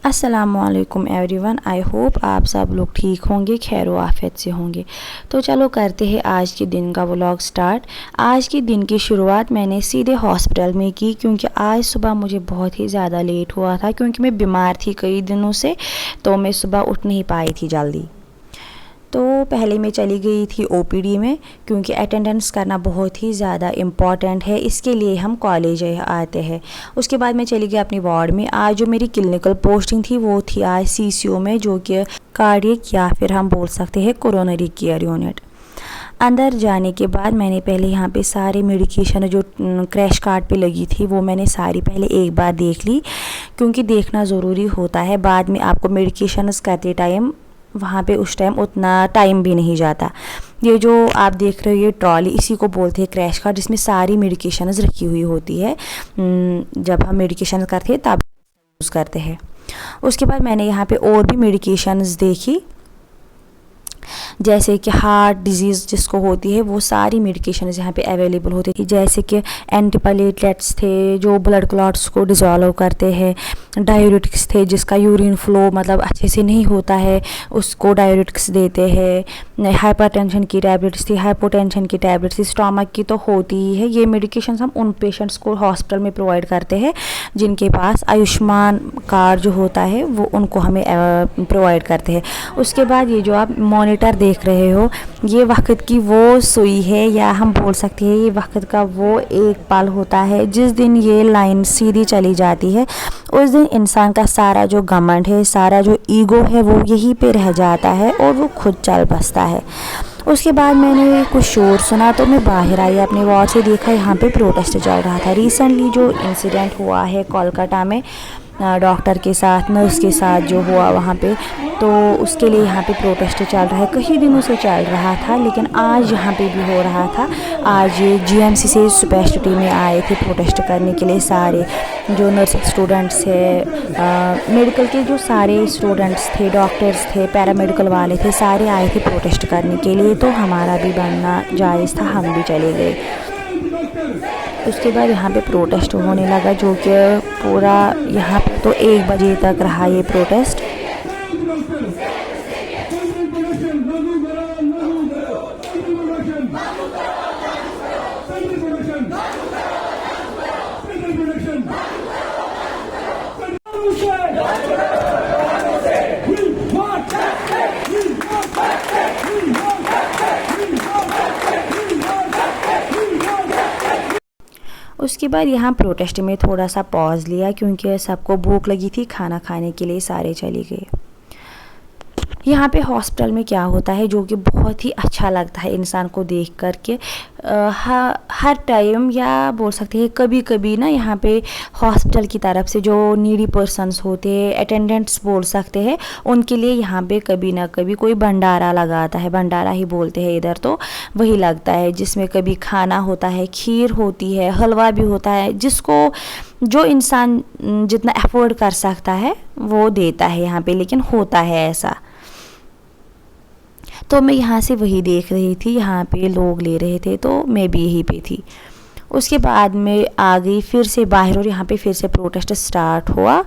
अस्सलामुअलैकुम everyone, I hope आप सब लोग ठीक होंगे, खैर आफियत से होंगे। तो चलो करते हैं आज के दिन का व्लॉग स्टार्ट। आज के दिन की शुरुआत मैंने सीधे हॉस्पिटल में की, क्योंकि आज सुबह मुझे बहुत ही ज़्यादा लेट हुआ था, क्योंकि मैं बीमार थी कई दिनों से, तो मैं सुबह उठ नहीं पाई थी जल्दी। तो पहले मैं चली गई थी ओपीडी में, क्योंकि अटेंडेंस करना बहुत ही ज़्यादा इम्पॉर्टेंट है, इसके लिए हम कॉलेज आते हैं। उसके बाद मैं चली गई अपनी वार्ड में। आज जो मेरी क्लिनिकल पोस्टिंग थी वो थी आज सीसीयू में, जो कि कार्डियक या फिर हम बोल सकते हैं कोरोनरी केयर यूनिट। अंदर जाने के बाद मैंने पहले यहाँ पे सारे मेडिकेशन जो क्रैश कार्ड पे लगी थी वो मैंने सारी पहले एक बार देख ली, क्योंकि देखना ज़रूरी होता है। बाद में आपको मेडिकेशन करते टाइम वहाँ पे उस टाइम उतना टाइम भी नहीं जाता। ये जो आप देख रहे हो ये ट्रॉली, इसी को बोलते हैं क्रैश कार्ड, जिसमें सारी मेडिकेशंस रखी हुई होती है। जब हम मेडिकेशन करते हैं तब यूज़ करते हैं। उसके बाद मैंने यहाँ पे और भी मेडिकेशंस देखी, जैसे कि हार्ट डिजीज़ जिसको होती है वो सारी मेडिकेशन यहाँ पे अवेलेबल होती थी। जैसे कि एंटीप्लेटलेट्स थे जो ब्लड क्लॉट्स को डिज़ोल्व करते हैं, डायूरेटिक्स थे जिसका यूरिन फ्लो मतलब अच्छे से नहीं होता है उसको डायूरेटिक्स देते हैं, हाइपरटेंशन की टैबलेट्स थी, हाइपोटेंशन की टैबलेट्स थी, स्टमक की तो होती ही है। ये मेडिकेशन हम उन पेशेंट्स को हॉस्पिटल में प्रोवाइड करते हैं जिनके पास आयुष्मान कार्ड जो होता है वो उनको हमें प्रोवाइड करते हैं। उसके बाद ये जो आप मॉनिटर देख रहे हो ये वक्त की वो सुई है, या हम बोल सकते हैं ये वक्त का वो एक पल होता है जिस दिन ये लाइन सीधी चली जाती है। उस दिन इंसान का सारा जो घमंड है, सारा जो ईगो है वो यहीं पे रह जाता है और वो खुद चल बसता है। उसके बाद मैंने कुछ शोर सुना तो मैं बाहर आई, अपने वार्ड से देखा यहाँ पे प्रोटेस्ट चल रहा था। रिसेंटली जो इंसिडेंट हुआ है कोलकाता में डॉक्टर के साथ, नर्स के साथ जो हुआ वहाँ पे, तो उसके लिए यहाँ पे प्रोटेस्ट चल रहा है। कई दिनों से चल रहा था लेकिन आज यहाँ पे भी हो रहा था। आज जीएमसी से स्पेशलिटी में आए थे प्रोटेस्ट करने के लिए सारे जो नर्सिंग स्टूडेंट्स थे, मेडिकल के जो सारे स्टूडेंट्स थे, डॉक्टर्स थे, पैरामेडिकल वाले थे, सारे आए थे प्रोटेस्ट करने के लिए। तो हमारा भी बनना जायज़ था, हम भी चले गए। उसके बाद यहाँ पे प्रोटेस्ट होने लगा, जो कि पूरा यहाँ पे तो 1 बजे तक रहा ये प्रोटेस्ट। उसके बाद यहाँ प्रोटेस्ट में थोड़ा सा पॉज लिया, क्योंकि सबको भूख लगी थी, खाना खाने के लिए सारे चले गए। यहाँ पे हॉस्पिटल में क्या होता है जो कि बहुत ही अच्छा लगता है इंसान को देख कर के, हर टाइम या बोल सकते हैं कभी कभी ना यहाँ पे हॉस्पिटल की तरफ से जो नीडी पर्सन्स होते हैं, अटेंडेंट्स बोल सकते हैं, उनके लिए यहाँ पे कभी ना कभी कोई भंडारा लगाता है, भंडारा ही बोलते हैं इधर तो वही लगता है, जिसमें कभी खाना होता है, खीर होती है, हलवा भी होता है, जिसको जो इंसान जितना अफोर्ड कर सकता है वो देता है यहाँ पे, लेकिन होता है ऐसा। तो मैं यहाँ से वही देख रही थी, यहाँ पे लोग ले रहे थे तो मैं भी यहीं पे थी। उसके बाद मैं आ गई फिर से बाहर और यहाँ पे फिर से प्रोटेस्ट स्टार्ट हुआ।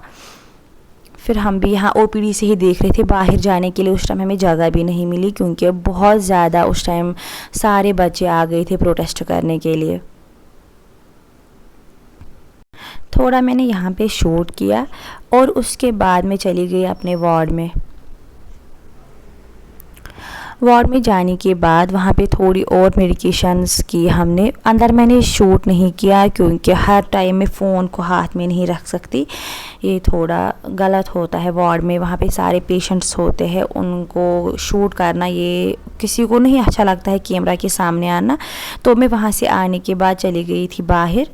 फिर हम भी यहाँ ओपीडी से ही देख रहे थे, बाहर जाने के लिए उस टाइम हमें जगह भी नहीं मिली, क्योंकि बहुत ज़्यादा उस टाइम सारे बच्चे आ गए थे प्रोटेस्ट करने के लिए। थोड़ा मैंने यहाँ पे शूट किया और उसके बाद मैं चली गई अपने वार्ड में। वार्ड में जाने के बाद वहाँ पे थोड़ी और मेडिकेशंस की हमने, अंदर मैंने शूट नहीं किया क्योंकि हर टाइम में फ़ोन को हाथ में नहीं रख सकती, ये थोड़ा गलत होता है। वार्ड में वहाँ पे सारे पेशेंट्स होते हैं, उनको शूट करना ये किसी को नहीं अच्छा लगता है कैमरा के सामने आना। तो मैं वहाँ से आने के बाद चली गई थी बाहर,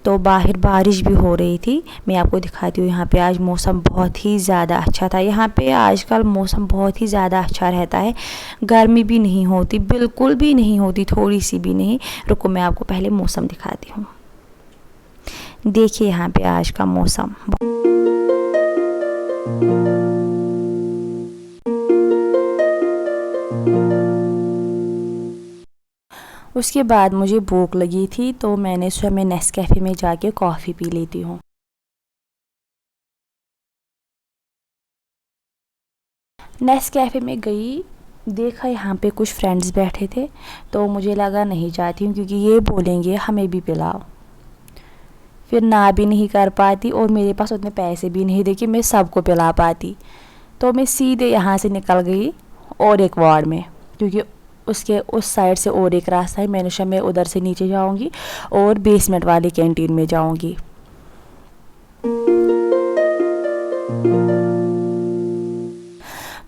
तो बाहर बारिश भी हो रही थी। मैं आपको दिखाती हूँ, यहाँ पे आज मौसम बहुत ही ज़्यादा अच्छा था। यहाँ पे आजकल मौसम बहुत ही ज़्यादा अच्छा रहता है, गर्मी भी नहीं होती, बिल्कुल भी नहीं होती, थोड़ी सी भी नहीं। रुको मैं आपको पहले मौसम दिखाती हूँ। देखिए यहाँ पे आज का मौसम, उसके बाद मुझे भूख लगी थी तो मैंने सोचा मैं नेस्कैफ़े में जाके कॉफ़ी पी लेती हूँ। नेस्कैफ़े में गई, देखा यहाँ पे कुछ फ्रेंड्स बैठे थे, तो मुझे लगा नहीं चाहती हूँ क्योंकि ये बोलेंगे हमें भी पिलाओ, फिर ना भी नहीं कर पाती और मेरे पास उतने पैसे भी नहीं थे कि मैं सबको पिला पाती। तो मैं सीधे यहाँ से निकल गई और एक वार्ड में, क्योंकि उसके उस साइड से और एक रास्ता है। मैंने सोचा मैं उधर से नीचे जाऊँगी और बेसमेंट वाली कैंटीन में जाऊँगी।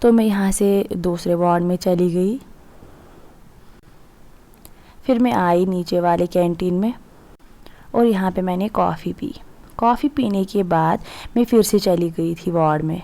तो मैं यहाँ से दूसरे वार्ड में चली गई। फिर मैं आई नीचे वाले कैंटीन में और यहाँ पे मैंने कॉफ़ी पी। कॉफ़ी पीने के बाद मैं फिर से चली गई थी वार्ड में।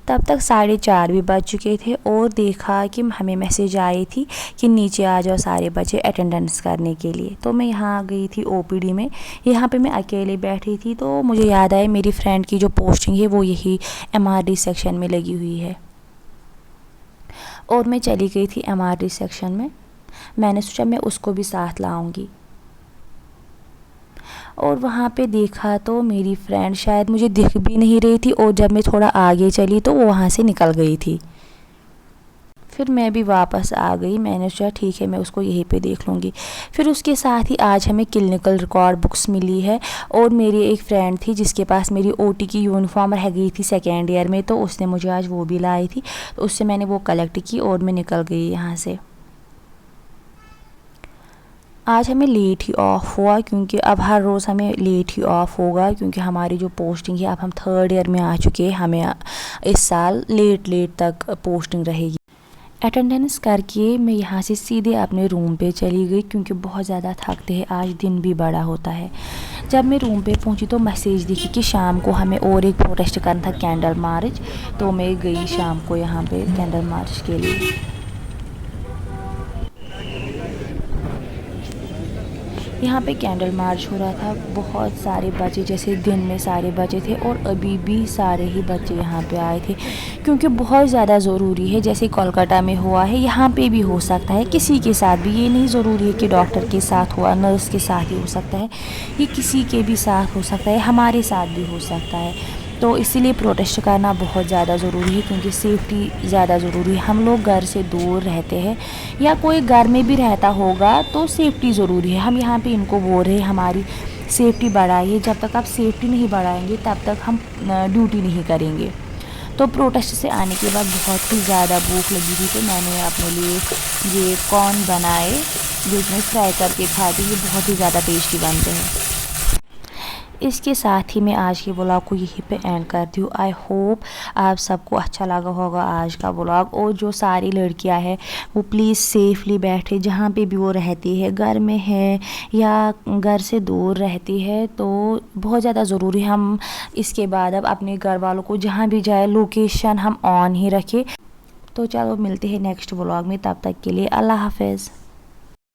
तब तक 4:30 भी बज चुके थे और देखा कि हमें मैसेज आई थी कि नीचे आ जाओ सारे बच्चे अटेंडेंस करने के लिए। तो मैं यहाँ आ गई थी ओपीडी में। यहाँ पे मैं अकेले बैठी थी, तो मुझे याद आया मेरी फ्रेंड की जो पोस्टिंग है वो यही एमआरडी सेक्शन में लगी हुई है और मैं चली गई थी एमआरडी सेक्शन में। मैंने सोचा मैं उसको भी साथ लाऊंगी और वहाँ पे देखा तो मेरी फ्रेंड शायद मुझे दिख भी नहीं रही थी और जब मैं थोड़ा आगे चली तो वो वहाँ से निकल गई थी। फिर मैं भी वापस आ गई। मैंने सोचा ठीक है मैं उसको यहीं पे देख लूँगी। फिर उसके साथ ही आज हमें क्लिनिकल रिकॉर्ड बुक्स मिली है और मेरी एक फ्रेंड थी जिसके पास मेरी ओटी की यूनिफॉर्म रह गई थी सेकेंड ईयर में, तो उसने मुझे आज वो भी लाई थी, तो उससे मैंने वो कलेक्ट की और मैं निकल गई यहाँ से। आज हमें लेट ही ऑफ हुआ क्योंकि अब हर रोज़ हमें लेट ही ऑफ होगा क्योंकि हमारी जो पोस्टिंग है, अब हम 3rd ईयर में आ चुके हैं, हमें इस साल लेट तक पोस्टिंग रहेगी। अटेंडेंस करके मैं यहाँ से सीधे अपने रूम पे चली गई क्योंकि बहुत ज़्यादा थकते हैं, आज दिन भी बड़ा होता है। जब मैं रूम पे पहुँची तो मैसेज देखी कि शाम को हमें और एक प्रोटेस्ट करना था, कैंडल मार्च। तो मैं गई शाम को यहाँ पे कैंडल मार्च के लिए। यहाँ पे कैंडल मार्च हो रहा था। बहुत सारे बच्चे, जैसे दिन में सारे बच्चे थे और अभी भी सारे ही बच्चे यहाँ पे आए थे क्योंकि बहुत ज़्यादा ज़रूरी है। जैसे कोलकाता में हुआ है यहाँ पे भी हो सकता है, किसी के साथ भी। ये नहीं ज़रूरी है कि डॉक्टर के साथ हुआ, नर्स के साथ ही हो सकता है, ये किसी के भी साथ हो सकता है, हमारे साथ भी हो सकता है। तो इसीलिए प्रोटेस्ट करना बहुत ज़्यादा ज़रूरी है क्योंकि सेफ्टी ज़्यादा ज़रूरी है। हम लोग घर से दूर रहते हैं या कोई घर में भी रहता होगा तो सेफ्टी ज़रूरी है। हम यहाँ पे इनको बोल रहे हैं हमारी सेफ्टी बढ़ाइए। जब तक आप सेफ्टी नहीं बढ़ाएंगे तब तक हम ड्यूटी नहीं करेंगे। तो प्रोटेस्ट से आने के बाद बहुत ही ज़्यादा भूख लगी थी, तो मैंने अपने लिए ये कॉर्न बनाए जो इसमें फ्राई करके खाए थे। ये बहुत ही ज़्यादा टेस्टी बनते हैं। इसके साथ ही मैं आज के व्लॉग को यहीं पे एंड करती हूँ। आई होप आप सबको अच्छा लगा होगा आज का व्लॉग। और जो सारी लड़कियां हैं वो प्लीज़ सेफली बैठे, जहाँ पे भी वो रहती है, घर में है या घर से दूर रहती है, तो बहुत ज़्यादा ज़रूरी है हम इसके बाद अब अपने घर वालों को जहाँ भी जाए लोकेशन हम ऑन ही रखें। तो चलो मिलते हैं नेक्स्ट व्लॉग में, तब तक के लिए अल्लाह हाफिज़।